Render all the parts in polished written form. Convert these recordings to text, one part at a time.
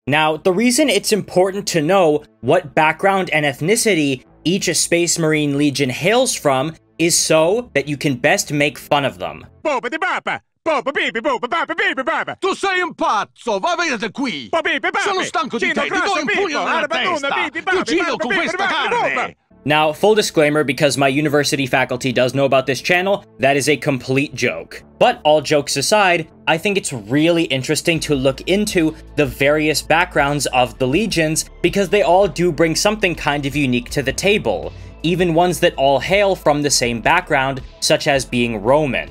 Now, the reason it's important to know what background and ethnicity each Space Marine Legion hails from is so that you can best make fun of them. Tu sei un pazzo, va via da qui! Sono stanco di te, ti do un pugno nella testa! Ti uccido con questa carne! Now, full disclaimer, because my university faculty does know about this channel, that is a complete joke. But all jokes aside, I think it's really interesting to look into the various backgrounds of the legions, because they all do bring something kind of unique to the table, even ones that all hail from the same background, such as being Roman.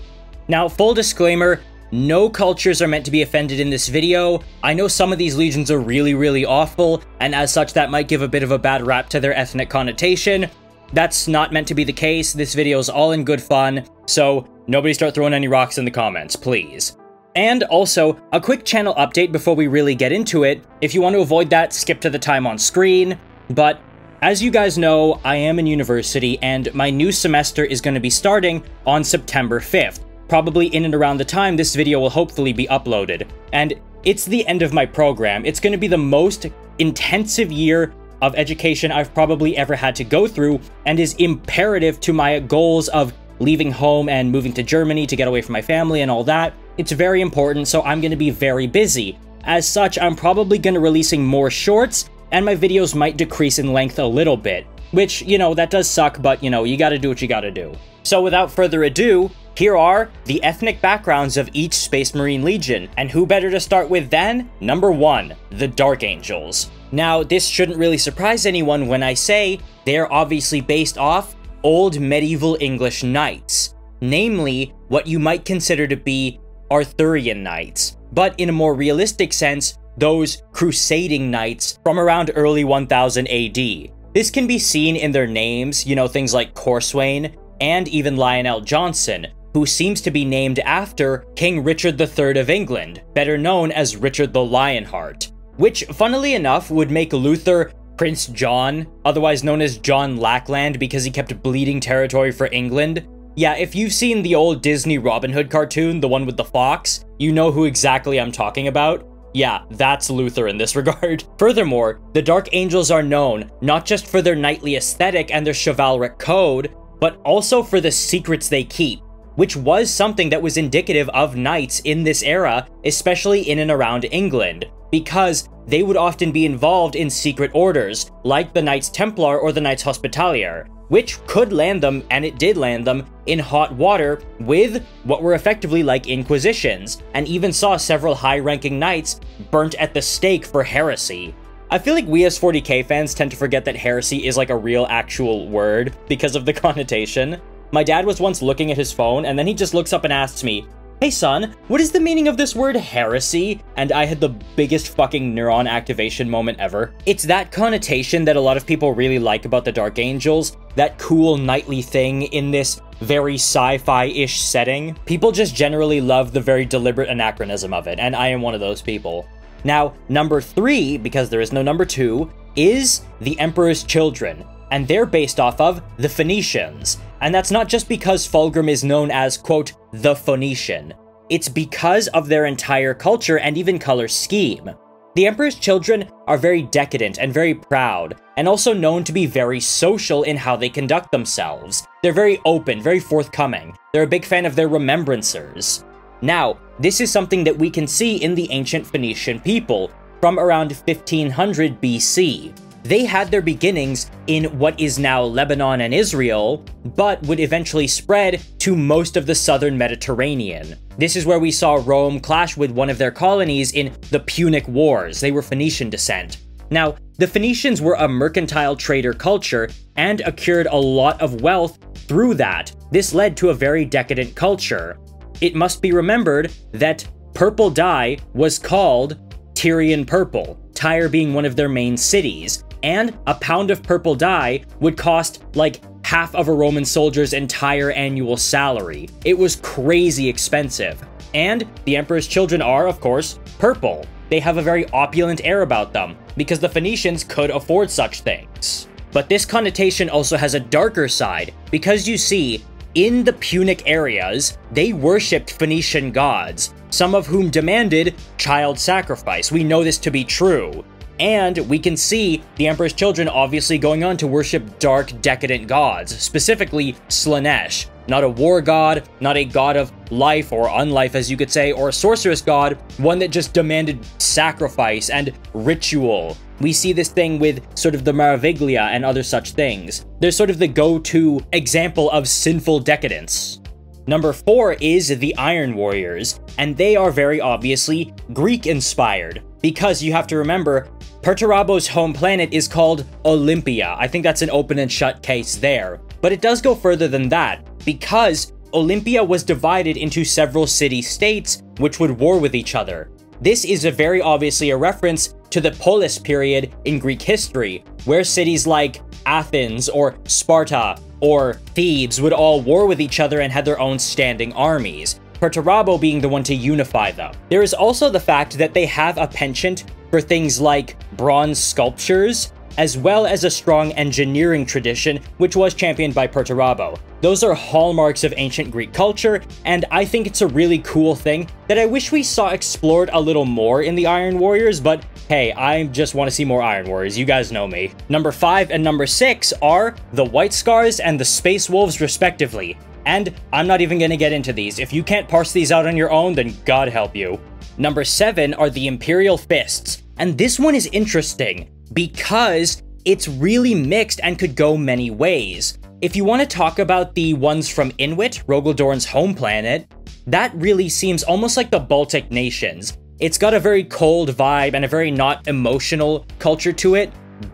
Now, full disclaimer, no cultures are meant to be offended in this video. I know some of these legions are really awful, and as such that might give a bit of a bad rap to their ethnic connotation. That's not meant to be the case. This video is all in good fun, so nobody start throwing any rocks in the comments, please. And also, a quick channel update before we really get into it. If you want to avoid that, skip to the time on screen. But as you guys know, I am in university, and my new semester is going to be starting on September 5th. Probably in and around the time this video will hopefully be uploaded. And it's the end of my program. It's going to be the most intensive year of education I've probably ever had to go through, and is imperative to my goals of leaving home and moving to Germany to get away from my family and all that. It's very important, so I'm going to be very busy. As such, I'm probably going to be releasing more shorts, and my videos might decrease in length a little bit. Which, you know, that does suck, but, you know, you gotta do what you gotta do. So without further ado, here are the ethnic backgrounds of each Space Marine Legion, and who better to start with than number 1, the Dark Angels. Now, this shouldn't really surprise anyone when I say they're obviously based off old medieval English knights, namely what you might consider to be Arthurian knights, but in a more realistic sense, those crusading knights from around early 1000 AD. This can be seen in their names, you know, things like Corswain, and even Lionel Johnson, who seems to be named after King Richard III of England, better known as Richard the Lionheart, which, funnily enough, would make Luther Prince John, otherwise known as John Lackland because he kept bleeding territory for England. Yeah, if you've seen the old Disney Robin Hood cartoon, the one with the fox, you know who exactly I'm talking about. Yeah, that's Luther in this regard. Furthermore, the Dark Angels are known not just for their knightly aesthetic and their chivalric code, but also for the secrets they keep, which was something that was indicative of knights in this era, especially in and around England, because they would often be involved in secret orders, like the Knights Templar or the Knights Hospitalier, which could land them, and it did land them, in hot water with what were effectively like inquisitions, and even saw several high-ranking knights burnt at the stake for heresy. I feel like we as 40k fans tend to forget that heresy is like a real actual word because of the connotation. My dad was once looking at his phone, and then he just looks up and asks me, "Hey son, what is the meaning of this word heresy?" And I had the biggest fucking neuron activation moment ever. It's that connotation that a lot of people really like about the Dark Angels, that cool knightly thing in this very sci-fi-ish setting. People just generally love the very deliberate anachronism of it, and I am one of those people. Now, number 3, because there is no number 2, is the Emperor's Children, and they're based off of the Phoenicians. And that's not just because Fulgrim is known as, quote, the Phoenician. It's because of their entire culture and even color scheme. The Emperor's Children are very decadent and very proud, and also known to be very social in how they conduct themselves. They're very open, very forthcoming. They're a big fan of their remembrancers. Now, this is something that we can see in the ancient Phoenician people from around 1500 BC. They had their beginnings in what is now Lebanon and Israel, but would eventually spread to most of the southern Mediterranean. This is where we saw Rome clash with one of their colonies in the Punic Wars. They were Phoenician descent. Now, the Phoenicians were a mercantile trader culture and accrued a lot of wealth through that. This led to a very decadent culture. It must be remembered that purple dye was called Tyrian purple, Tyre being one of their main cities, and a pound of purple dye would cost like half of a Roman soldier's entire annual salary. It was crazy expensive. And the Emperor's Children are, of course, purple. They have a very opulent air about them, because the Phoenicians could afford such things. But this connotation also has a darker side, because you see, in the Punic areas, they worshipped Phoenician gods, some of whom demanded child sacrifice. We know this to be true. And we can see the Emperor's children obviously going on to worship dark, decadent gods, specifically Slaanesh. Not a war god, not a god of life or unlife, as you could say, or a sorceress god, one that just demanded sacrifice and ritual. We see this thing with sort of the Maraviglia and other such things. They're sort of the go-to example of sinful decadence. Number 4 is the Iron Warriors, and they are very obviously Greek-inspired, because you have to remember, Perturabo's home planet is called Olympia. I think that's an open and shut case there. But it does go further than that, because Olympia was divided into several city-states which would war with each other. This is very obviously a reference to the Polis period in Greek history, where cities like Athens or Sparta or Thebes would all war with each other and had their own standing armies, Perturabo being the one to unify them. There is also the fact that they have a penchant for things like bronze sculptures, as well as a strong engineering tradition, which was championed by Perturabo. Those are hallmarks of ancient Greek culture, and I think it's a really cool thing that I wish we saw explored a little more in the Iron Warriors, but hey, I just want to see more Iron Warriors, you guys know me. Number 5 and number 6 are the White Scars and the Space Wolves respectively, and I'm not even going to get into these. If you can't parse these out on your own, then God help you. Number 7 are the Imperial Fists, and this one is interesting because it's really mixed and could go many ways. If you want to talk about the ones from Inuit, Rogaldorn's home planet, that really seems almost like the Baltic nations. It's got a very cold vibe and a very not emotional culture to it,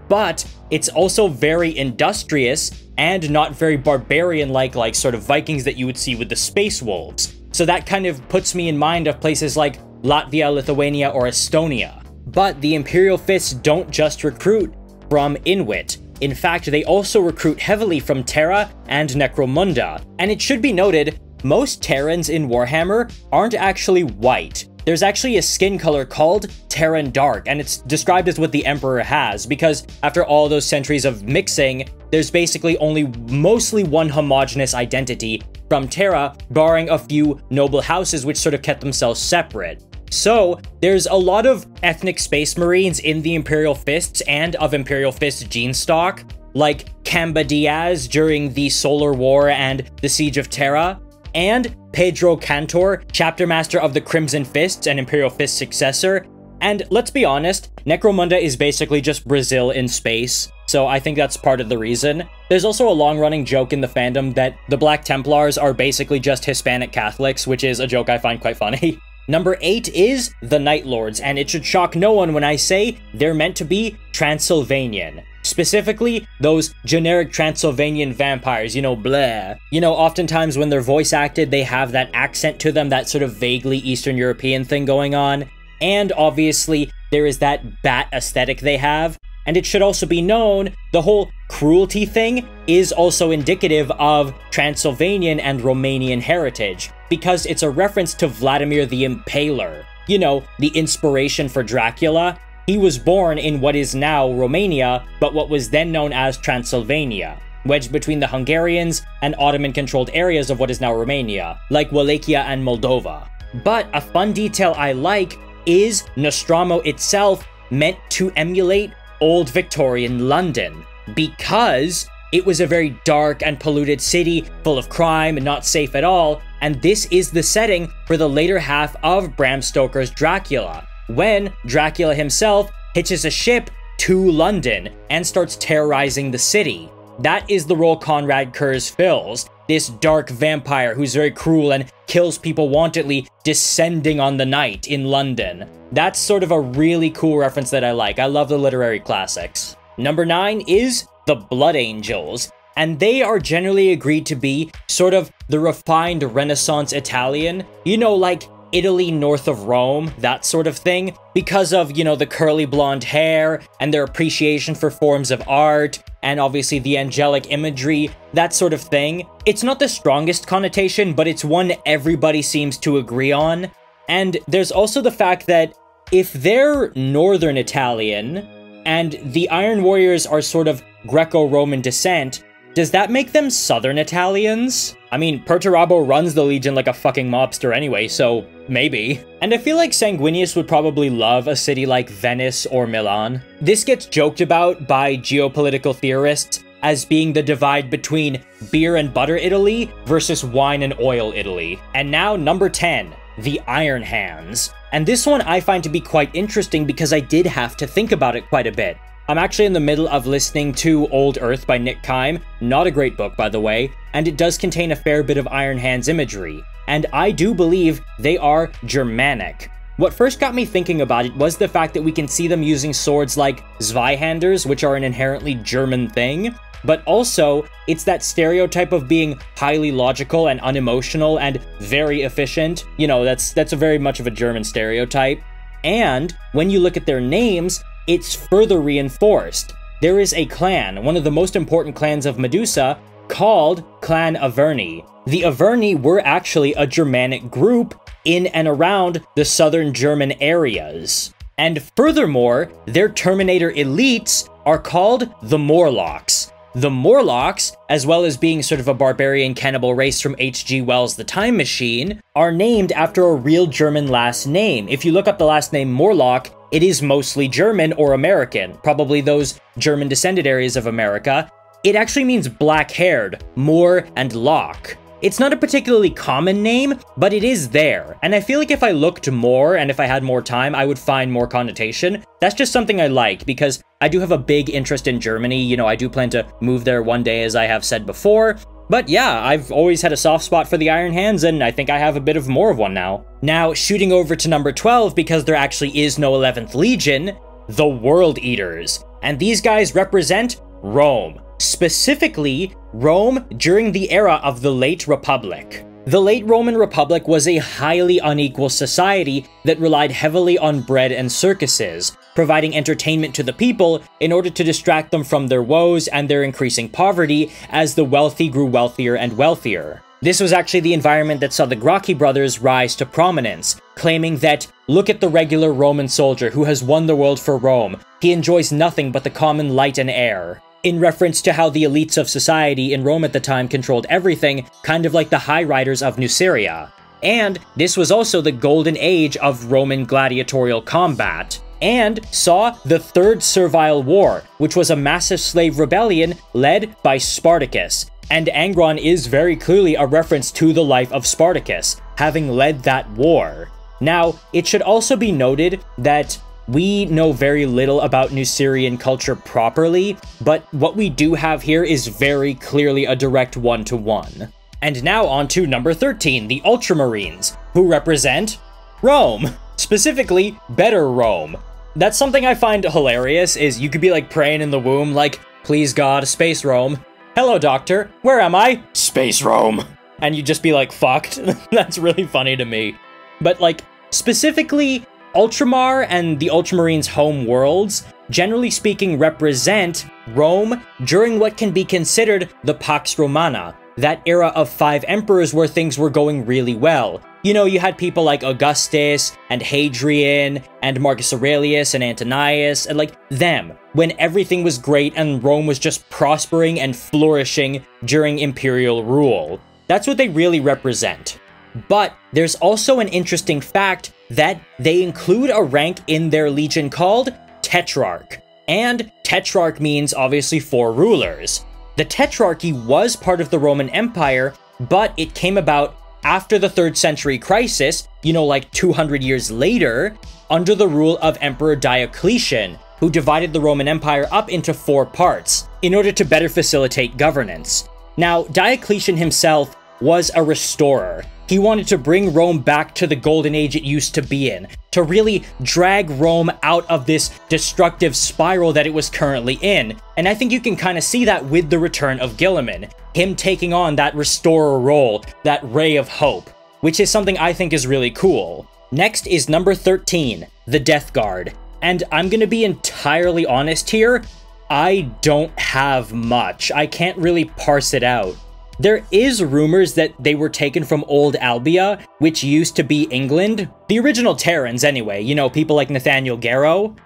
but it's also very industrious and not very barbarian-like sort of Vikings that you would see with the Space Wolves. So that kind of puts me in mind of places like Latvia, Lithuania, or Estonia. But the Imperial Fists don't just recruit from Inuit. In fact, they also recruit heavily from Terra and Necromunda. And it should be noted, most Terrans in Warhammer aren't actually white. There's actually a skin color called Terran Dark, and it's described as what the Emperor has, because after all those centuries of mixing, there's basically only mostly one homogeneous identity from Terra, barring a few noble houses which sort of kept themselves separate. So, there's a lot of ethnic space marines in the Imperial Fists and of Imperial Fists gene stock, like Camba Diaz during the Solar War and the Siege of Terra, and Pedro Cantor, chapter master of the Crimson Fists and Imperial Fist successor. And let's be honest, Necromunda is basically just Brazil in space, so I think that's part of the reason. There's also a long-running joke in the fandom that the Black Templars are basically just Hispanic Catholics, which is a joke I find quite funny. Number 8 is the Night Lords, and it should shock no one when I say they're meant to be Transylvanian. Specifically, those generic Transylvanian vampires, you know, blah. You know, oftentimes when they're voice acted, they have that accent to them, that sort of vaguely Eastern European thing going on. And obviously, there is that bat aesthetic they have. And it should also be known, the whole cruelty thing is also indicative of Transylvanian and Romanian heritage, because it's a reference to Vladimir the Impaler. You know, the inspiration for Dracula. He was born in what is now Romania, but what was then known as Transylvania, wedged between the Hungarians and Ottoman-controlled areas of what is now Romania, like Wallachia and Moldova. But a fun detail I like is Nostromo itself meant to emulate Old Victorian London, because it was a very dark and polluted city, full of crime and not safe at all, and this is the setting for the later half of Bram Stoker's Dracula, when Dracula himself hitches a ship to London and starts terrorizing the city. That is the role Conrad Kurz fills, this dark vampire who's very cruel and kills people wantedly, descending on the night in London. That's sort of a really cool reference that I like. I love the literary classics. Number 9 is the Blood Angels, and they are generally agreed to be sort of the refined Renaissance Italian, you know, like Italy north of Rome, that sort of thing, because of, you know, the curly blonde hair and their appreciation for forms of art and obviously the angelic imagery, that sort of thing. It's not the strongest connotation, but it's one everybody seems to agree on. And there's also the fact that if they're Northern Italian and the Iron Warriors are sort of Greco-Roman descent, Does that make them Southern Italians? I mean, Perturabo runs the Legion like a fucking mobster anyway, so maybe. And I feel like Sanguinius would probably love a city like Venice or Milan. This gets joked about by geopolitical theorists as being the divide between beer and butter Italy versus wine and oil Italy. And now, number 10, the Iron Hands. And this one I find to be quite interesting because I did have to think about it quite a bit. I'm actually in the middle of listening to Old Earth by Nick Kime, not a great book by the way, and it does contain a fair bit of Iron Hands imagery, and I do believe they are Germanic. What first got me thinking about it was the fact that we can see them using swords like Zweihanders, which are an inherently German thing, but also it's that stereotype of being highly logical and unemotional and very efficient. You know, that's a very much of a German stereotype. And when you look at their names, it's further reinforced. There is a clan, one of the most important clans of Medusa, called Clan Averni. The Averni were actually a Germanic group in and around the southern German areas. And furthermore, their Terminator elites are called the Morlocks. The Morlocks, as well as being sort of a barbarian cannibal race from H.G. Wells' The Time Machine, are named after a real German last name. If you look up the last name Morlock, it is mostly German or American, probably those German-descended areas of America. It actually means black-haired, Moor and Lock. It's not a particularly common name, but it is there, and I feel like if I looked more and if I had more time, I would find more connotation. That's just something I like, because I do have a big interest in Germany. You know, I do plan to move there one day, as I have said before. But yeah, I've always had a soft spot for the Iron Hands, and I think I have a bit of more of one now. Now, shooting over to number 12, because there actually is no 11th Legion, the World Eaters. And these guys represent Rome. Specifically, Rome during the era of the Late Republic. The late Roman Republic was a highly unequal society that relied heavily on bread and circuses, providing entertainment to the people in order to distract them from their woes and their increasing poverty as the wealthy grew wealthier and wealthier. This was actually the environment that saw the Gracchi brothers rise to prominence, claiming that, look at the regular Roman soldier who has won the world for Rome, he enjoys nothing but the common light and air. In reference to how the elites of society in Rome at the time controlled everything, kind of like the High Riders of Nuceria. And this was also the golden age of Roman gladiatorial combat, and saw the Third Servile War, which was a massive slave rebellion led by Spartacus. And Angron is very clearly a reference to the life of Spartacus, having led that war. Now, it should also be noted that we know very little about Nucerian culture properly, but what we do have here is very clearly a direct one-to-one. And now on to number 13, the Ultramarines, who represent Rome. Specifically, better Rome. That's something I find hilarious, is you could be like praying in the womb, like, please God, space Rome. Hello, doctor, where am I? Space Rome. And you'd just be like, fucked. That's really funny to me. But like, specifically, Ultramar and the Ultramarines' home worlds, generally speaking, represent Rome during what can be considered the Pax Romana, that era of 5 emperors where things were going really well. You know, you had people like Augustus, and Hadrian, and Marcus Aurelius, and Antonius, and like them, when everything was great and Rome was just prospering and flourishing during imperial rule. That's what they really represent. But there's also an interesting fact that they include a rank in their legion called Tetrarch. And Tetrarch means, obviously, 4 rulers. The Tetrarchy was part of the Roman Empire, but it came about after the 3rd century crisis, you know, like 200 years later, under the rule of Emperor Diocletian, who divided the Roman Empire up into 4 parts, in order to better facilitate governance. Now, Diocletian himself was a restorer. He wanted to bring Rome back to the golden age it used to be in, to really drag Rome out of this destructive spiral that it was currently in. And I think you can kind of see that with the return of Guilliman, him taking on that restorer role, that ray of hope, which is something I think is really cool. Next is number 13, the Death Guard. And I'm gonna be entirely honest here, I don't have much. I can't really parse it out. There is rumors that they were taken from Old Albia, which used to be England. The original Terrans anyway, you know, people like Nathaniel Garrow.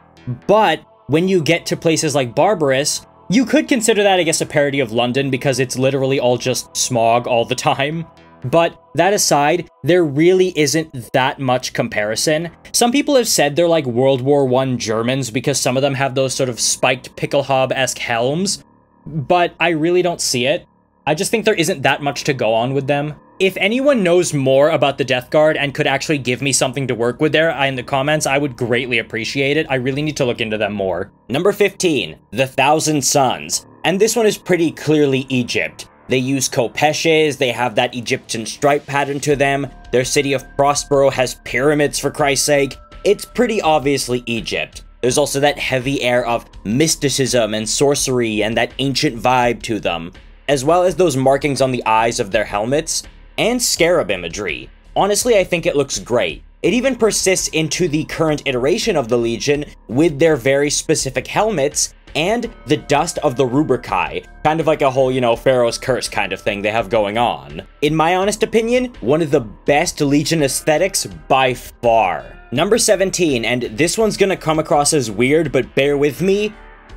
But when you get to places like Barbarous, You could consider that, I guess, a parody of London because it's literally all just smog all the time. But that aside, there really isn't that much comparison. Some people have said they're like World War I Germans because some of them have those sort of spiked pickelhaube-esque helms, but I really don't see it. I just think there isn't that much to go on with them. If anyone knows more about the Death Guard and could actually give me something to work with there in the comments, I would greatly appreciate it. I really need to look into them more. Number 15, the Thousand Sons. And this one is pretty clearly Egypt. They use kopeshes, they have that Egyptian stripe pattern to them, their city of Prospero has pyramids for Christ's sake. It's pretty obviously Egypt. There's also that heavy air of mysticism and sorcery and that ancient vibe to them, as well as those markings on the eyes of their helmets, and scarab imagery. Honestly, I think it looks great. It even persists into the current iteration of the Legion with their very specific helmets and the dust of the Rubricae, kind of like a whole, you know, Pharaoh's Curse kind of thing they have going on. In my honest opinion, one of the best Legion aesthetics by far. Number 17, and this one's gonna come across as weird, but bear with me,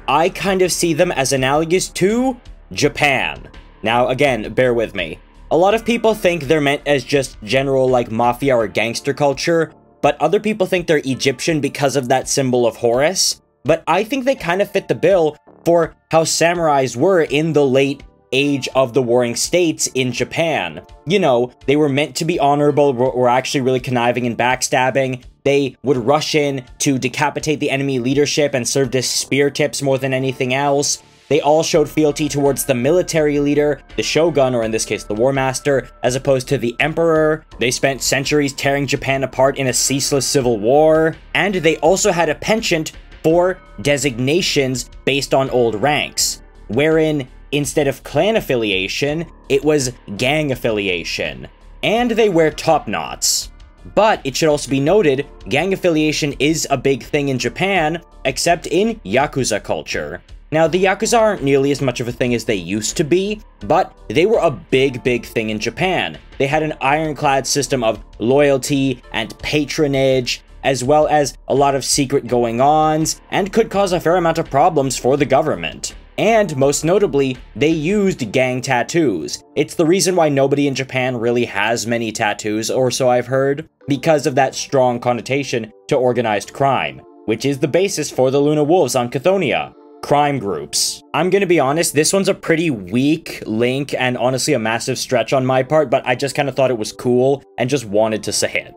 I kind of see them as analogous to Japan. Now, again, bear with me. A lot of people think they're meant as just general, like, mafia or gangster culture, but other people think they're Egyptian because of that symbol of Horus. But I think they kind of fit the bill for how samurais were in the late age of the Warring States in Japan. You know, they were meant to be honorable, were actually really conniving and backstabbing. They would rush in to decapitate the enemy leadership and served as spear tips more than anything else. They all showed fealty towards the military leader, the shogun, or in this case the war master, as opposed to the emperor. They spent centuries tearing Japan apart in a ceaseless civil war. And they also had a penchant for designations based on old ranks, wherein instead of clan affiliation, it was gang affiliation. And they wear top knots. But it should also be noted, gang affiliation is a big thing in Japan, except in Yakuza culture. Now, the Yakuza aren't nearly as much of a thing as they used to be, but they were a big thing in Japan. They had an ironclad system of loyalty and patronage, as well as a lot of secret going-ons, and could cause a fair amount of problems for the government. And, most notably, they used gang tattoos. It's the reason why nobody in Japan really has many tattoos, or so I've heard, because of that strong connotation to organized crime, which is the basis for the Luna Wolves on Chthoniya. Crime groups. I'm gonna be honest, this one's a pretty weak link, and honestly a massive stretch on my part, but I just kind of thought it was cool, and just wanted to say it.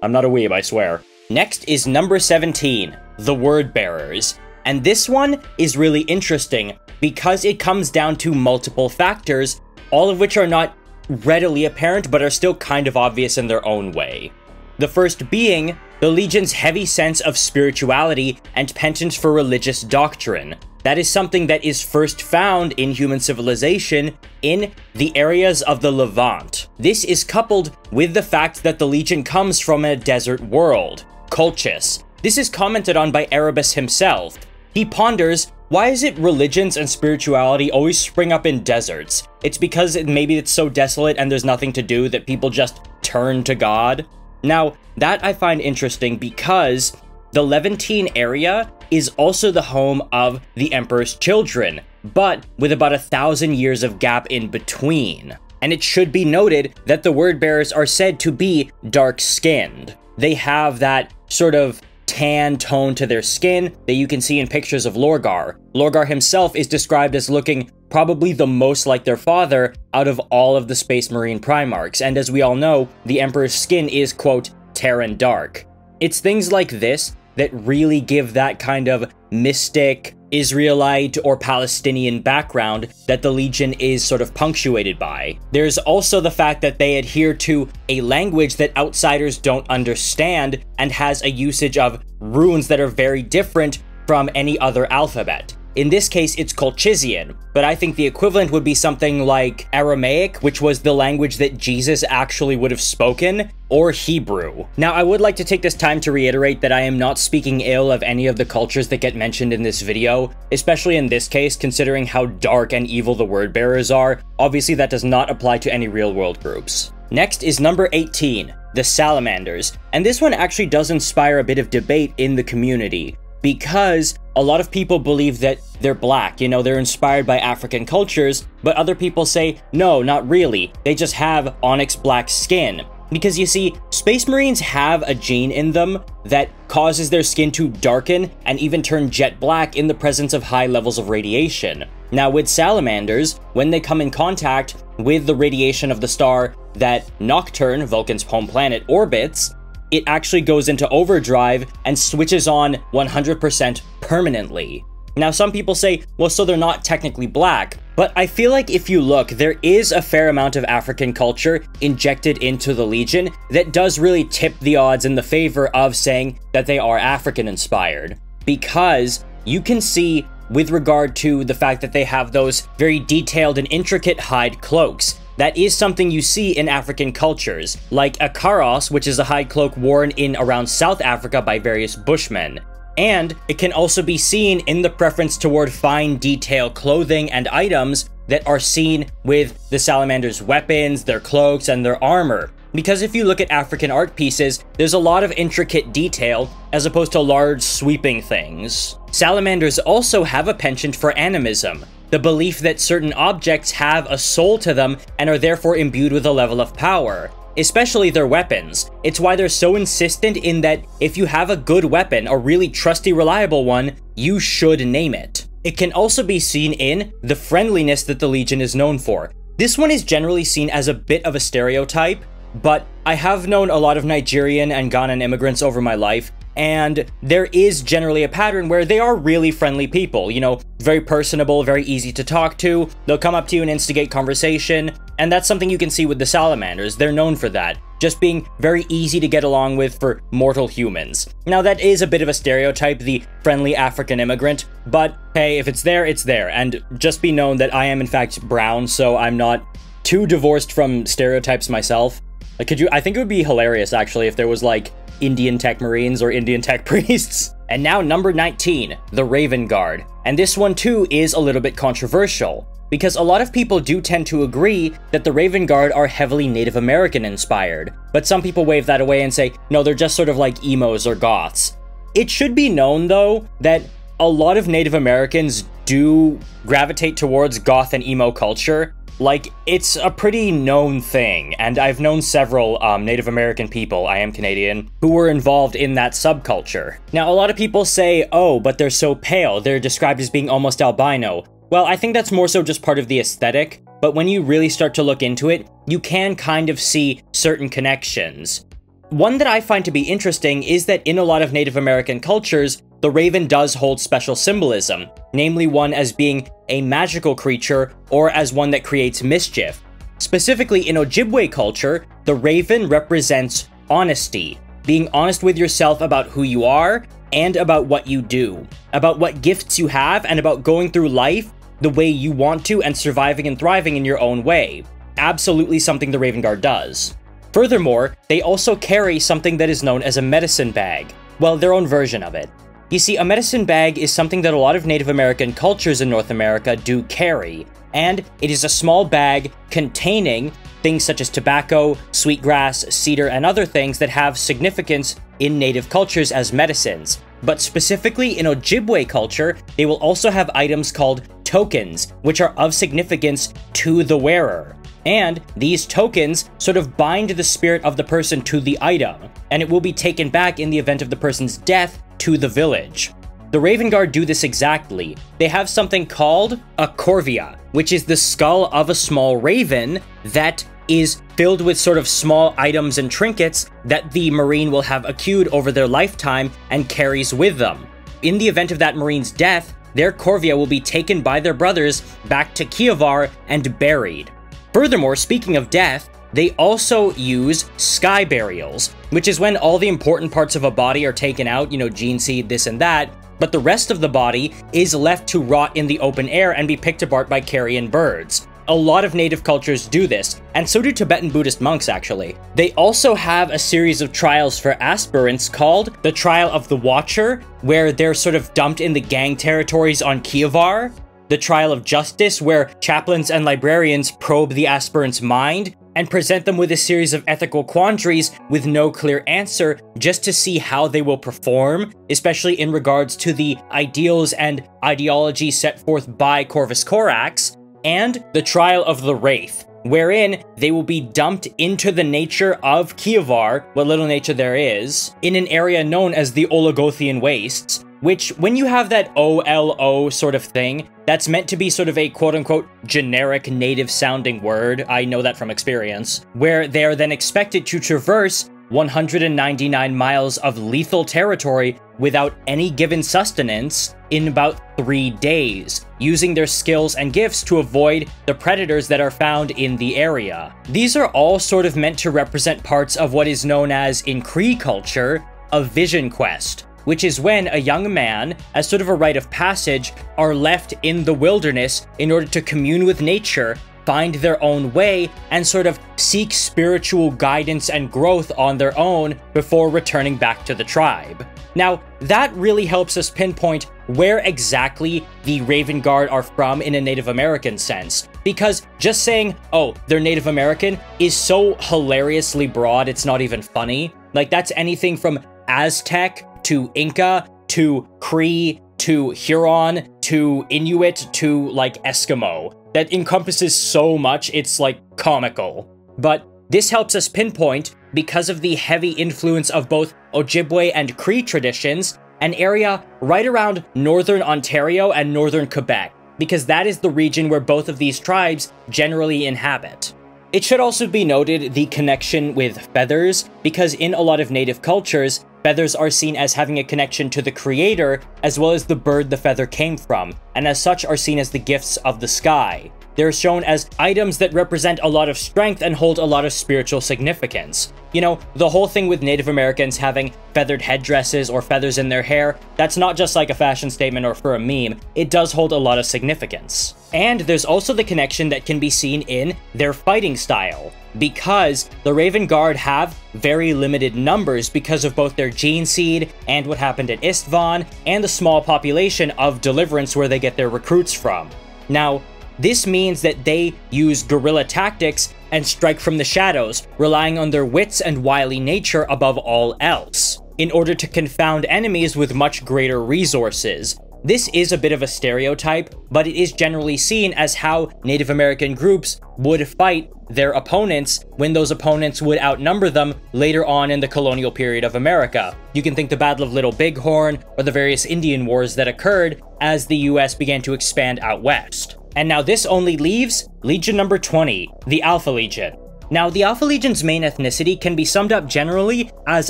I'm not a weeb, I swear. Next is number 17, the Word Bearers. And this one is really interesting because it comes down to multiple factors, all of which are not readily apparent but are still kind of obvious in their own way. The first being the Legion's heavy sense of spirituality and penchant for religious doctrine. That is something that is first found in human civilization in the areas of the Levant. This is coupled with the fact that the Legion comes from a desert world, Colchis. This is commented on by Erebus himself. He ponders, why is it religions and spirituality always spring up in deserts? It's because maybe it's so desolate and there's nothing to do that people just turn to God? Now, that I find interesting because the Levantine area is also the home of the Emperor's children, but with about 1,000 years of gap in between. And it should be noted that the Word Bearers are said to be dark-skinned. They have that sort of tan tone to their skin that you can see in pictures of Lorgar. Lorgar himself is described as looking probably the most like their father out of all of the Space Marine Primarchs, and as we all know, the Emperor's skin is, quote, Terran dark. It's things like this that really give that kind of mystic, Israelite, or Palestinian background that the Legion is sort of punctuated by. There's also the fact that they adhere to a language that outsiders don't understand and has a usage of runes that are very different from any other alphabet. In this case, it's Colchizian, but I think the equivalent would be something like Aramaic, which was the language that Jesus actually would have spoken, or Hebrew. Now, I would like to take this time to reiterate that I am not speaking ill of any of the cultures that get mentioned in this video, especially in this case, considering how dark and evil the Word Bearers are. Obviously, that does not apply to any real-world groups. Next is number 18, the Salamanders, and this one actually does inspire a bit of debate in the community, because a lot of people believe that they're black, you know, they're inspired by African cultures, but other people say, no, not really, they just have onyx black skin. Because you see, Space Marines have a gene in them that causes their skin to darken and even turn jet black in the presence of high levels of radiation. Now with Salamanders, when they come in contact with the radiation of the star that Nocturne, Vulcan's home planet, orbits, it actually goes into overdrive and switches on 100% permanently. Now some people say, well, so they're not technically black, but I feel like if you look, there is a fair amount of African culture injected into the Legion that does really tip the odds in the favor of saying that they are African-inspired. Because you can see, with regard to the fact that they have those very detailed and intricate hide cloaks, that is something you see in African cultures, like a karos, which is a hide cloak worn in around South Africa by various Bushmen. And it can also be seen in the preference toward fine detail clothing and items that are seen with the Salamanders' weapons, their cloaks, and their armor. Because if you look at African art pieces, there's a lot of intricate detail as opposed to large sweeping things. Salamanders also have a penchant for animism, the belief that certain objects have a soul to them and are therefore imbued with a level of power. Especially their weapons. It's why they're so insistent in that if you have a good weapon, a really trusty, reliable one, you should name it. It can also be seen in the friendliness that the Legion is known for. This one is generally seen as a bit of a stereotype, but I have known a lot of Nigerian and Ghanaian immigrants over my life, and there is generally a pattern where they are really friendly people, you know, very personable, very easy to talk to, they'll come up to you and instigate conversation, and that's something you can see with the Salamanders. They're known for that, just being very easy to get along with for mortal humans. Now that is a bit of a stereotype, the friendly African immigrant, but hey, if it's there, and just be known that I am in fact brown, so I'm not too divorced from stereotypes myself. Like, I think it would be hilarious actually if there was like Indian tech marines or Indian tech priests. And now number 19, the Raven Guard. And this one too is a little bit controversial, because a lot of people do tend to agree that the Raven Guard are heavily Native American inspired, but some people wave that away and say, no, they're just sort of like emos or goths. It should be known though that a lot of Native Americans do gravitate towards goth and emo culture. Like, it's a pretty known thing, and I've known several Native American people, I am Canadian, who were involved in that subculture. Now, a lot of people say, oh, but they're so pale, they're described as being almost albino. Well, I think that's more so just part of the aesthetic, but when you really start to look into it, you can kind of see certain connections. One that I find to be interesting is that in a lot of Native American cultures, the Raven does hold special symbolism, namely one as being a magical creature or as one that creates mischief. Specifically in Ojibwe culture, the Raven represents honesty, being honest with yourself about who you are and about what you do, about what gifts you have, and about going through life the way you want to and surviving and thriving in your own way. Absolutely something the Raven Guard does. Furthermore, they also carry something that is known as a medicine bag, well, their own version of it. You see, a medicine bag is something that a lot of Native American cultures in North America do carry, and it is a small bag containing things such as tobacco, sweetgrass, cedar, and other things that have significance in Native cultures as medicines. But specifically in Ojibwe culture, they will also have items called tokens, which are of significance to the wearer. And these tokens sort of bind the spirit of the person to the item, and it will be taken back in the event of the person's death to the village. The Raven Guard do this exactly. They have something called a corvia, which is the skull of a small raven that is filled with sort of small items and trinkets that the Marine will have accrued over their lifetime and carries with them. In the event of that Marine's death, their corvia will be taken by their brothers back to Kievar and buried. Furthermore, speaking of death, they also use sky burials, which is when all the important parts of a body are taken out, you know, gene seed, this and that, but the rest of the body is left to rot in the open air and be picked apart by carrion birds. A lot of native cultures do this, and so do Tibetan Buddhist monks, actually. They also have a series of trials for aspirants called the Trial of the Watcher, where they're sort of dumped in the gang territories on Kievar, the Trial of Justice, where chaplains and librarians probe the aspirant's mind, and present them with a series of ethical quandaries with no clear answer, just to see how they will perform, especially in regards to the ideals and ideology set forth by Corvus Corax, and the Trial of the Wraith, wherein they will be dumped into the nature of Kievar, what little nature there is, in an area known as the Ologothian Wastes, which, when you have that OLO sort of thing, that's meant to be sort of a quote-unquote generic native-sounding word, I know that from experience, where they are then expected to traverse 199 miles of lethal territory without any given sustenance in about 3 days, using their skills and gifts to avoid the predators that are found in the area. These are all sort of meant to represent parts of what is known as, in Kree culture, a vision quest, which is when a young man, as sort of a rite of passage, are left in the wilderness in order to commune with nature, find their own way, and sort of seek spiritual guidance and growth on their own before returning back to the tribe. Now, that really helps us pinpoint where exactly the Raven Guard are from in a Native American sense, because just saying, oh, they're Native American is so hilariously broad, it's not even funny. Like, that's anything from Aztec to Inca to Cree to Huron to Inuit to, like, Eskimo. That encompasses so much, it's, like, comical. But this helps us pinpoint, because of the heavy influence of both Ojibwe and Cree traditions, an area right around northern Ontario and northern Quebec, because that is the region where both of these tribes generally inhabit. It should also be noted the connection with feathers, because in a lot of native cultures, feathers are seen as having a connection to the creator, as well as the bird the feather came from, and as such are seen as the gifts of the sky. They're shown as items that represent a lot of strength and hold a lot of spiritual significance. You know, the whole thing with Native Americans having feathered headdresses or feathers in their hair, that's not just like a fashion statement or for a meme, it does hold a lot of significance. And there's also the connection that can be seen in their fighting style, because the Raven Guard have very limited numbers because of both their gene seed and what happened at Istvan, and the small population of Deliverance where they get their recruits from. Now, this means that they use guerrilla tactics and strike from the shadows, relying on their wits and wily nature above all else, in order to confound enemies with much greater resources. This is a bit of a stereotype, but it is generally seen as how Native American groups would fight their opponents when those opponents would outnumber them later on in the colonial period of America. You can think the Battle of Little Bighorn or the various Indian wars that occurred as the US began to expand out west. And now this only leaves Legion number 20, the Alpha Legion. Now, the Alpha Legion's main ethnicity can be summed up generally as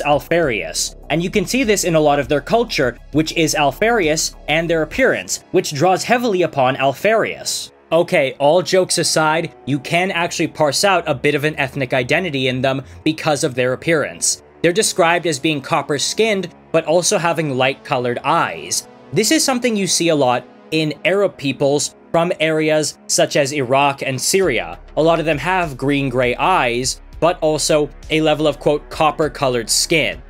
Alfarius, and you can see this in a lot of their culture, which is Alfarius, and their appearance, which draws heavily upon Alfarius. Okay, all jokes aside, you can actually parse out a bit of an ethnic identity in them because of their appearance. They're described as being copper-skinned, but also having light-colored eyes. This is something you see a lot in Arab peoples from areas such as Iraq and Syria. A lot of them have green-gray eyes, but also a level of, quote, copper-colored skin.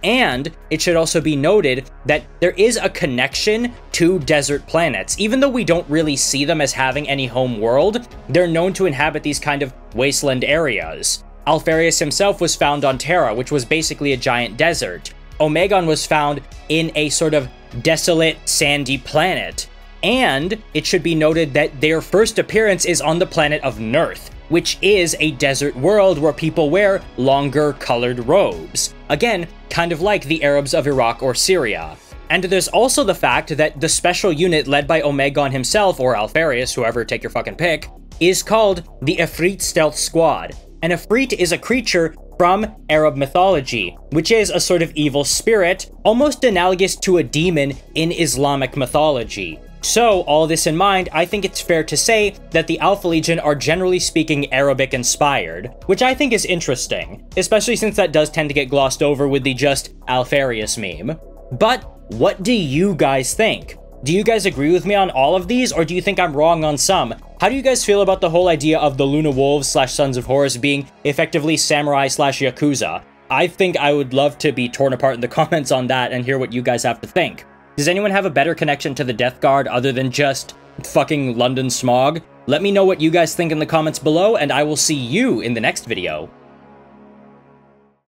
And it should also be noted that there is a connection to desert planets. Even though we don't really see them as having any home world, they're known to inhabit these kind of wasteland areas. Alfarius himself was found on Terra, which was basically a giant desert. Omegon was found in a sort of desolate, sandy planet. And it should be noted that their first appearance is on the planet of Nurth, which is a desert world where people wear longer colored robes. Again, kind of like the Arabs of Iraq or Syria. And there's also the fact that the special unit led by Omegon himself, or Alfarius, whoever, take your fucking pick, is called the Efreet Stealth Squad. An Efreet is a creature from Arab mythology, which is a sort of evil spirit, almost analogous to a demon in Islamic mythology. So, all this in mind, I think it's fair to say that the Alpha Legion are generally speaking Arabic-inspired, which I think is interesting, especially since that does tend to get glossed over with the just Alfarius meme. But what do you guys think? Do you guys agree with me on all of these, or do you think I'm wrong on some? How do you guys feel about the whole idea of the Luna Wolves / Sons of Horus being effectively samurai / Yakuza? I think I would love to be torn apart in the comments on that and hear what you guys have to think. Does anyone have a better connection to the Death Guard other than just fucking London smog? Let me know what you guys think in the comments below, and I will see you in the next video.